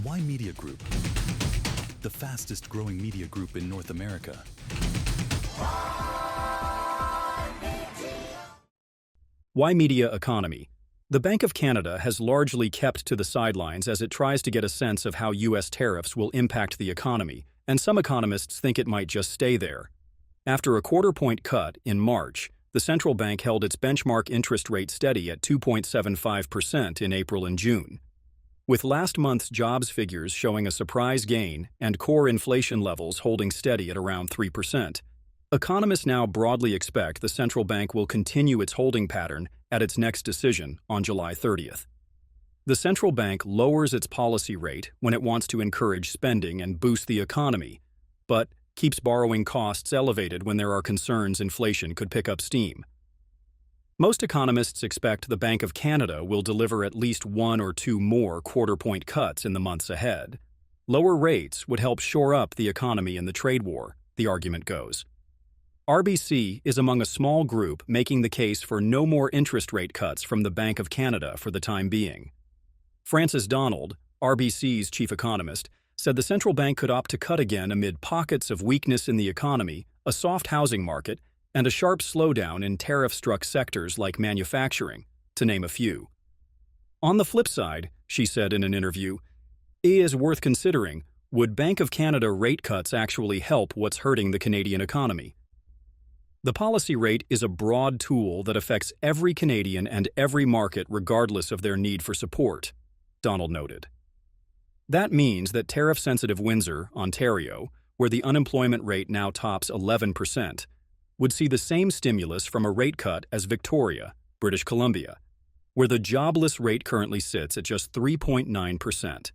Why Media Group? The fastest growing media group in North America. Why media economy? The Bank of Canada has largely kept to the sidelines as it tries to get a sense of how U.S. tariffs will impact the economy, and some economists think it might just stay there. After a quarter-point cut in March, the central bank held its benchmark interest rate steady at 2.75% in April and June. With last month's jobs figures showing a surprise gain and core inflation levels holding steady at around 3%, economists now broadly expect the central bank will continue its holding pattern at its next decision on July 30th. The central bank lowers its policy rate when it wants to encourage spending and boost the economy, but keeps borrowing costs elevated when there are concerns inflation could pick up steam. Most economists expect the Bank of Canada will deliver at least one or two more quarter-point cuts in the months ahead. Lower rates would help shore up the economy in the trade war, the argument goes. RBC is among a small group making the case for no more interest rate cuts from the Bank of Canada for the time being. Francis Donald, RBC's chief economist, said the central bank could opt to cut again amid pockets of weakness in the economy, a soft housing market, and a sharp slowdown in tariff-struck sectors like manufacturing, to name a few. On the flip side, she said in an interview, it is worth considering, would Bank of Canada rate cuts actually help what's hurting the Canadian economy? The policy rate is a broad tool that affects every Canadian and every market regardless of their need for support, Donald noted. That means that tariff-sensitive Windsor, Ontario, where the unemployment rate now tops 11%, would see the same stimulus from a rate cut as Victoria, British Columbia, where the jobless rate currently sits at just 3.9%.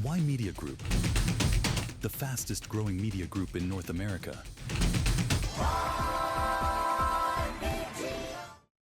Why Media Group? The fastest growing media group in North America.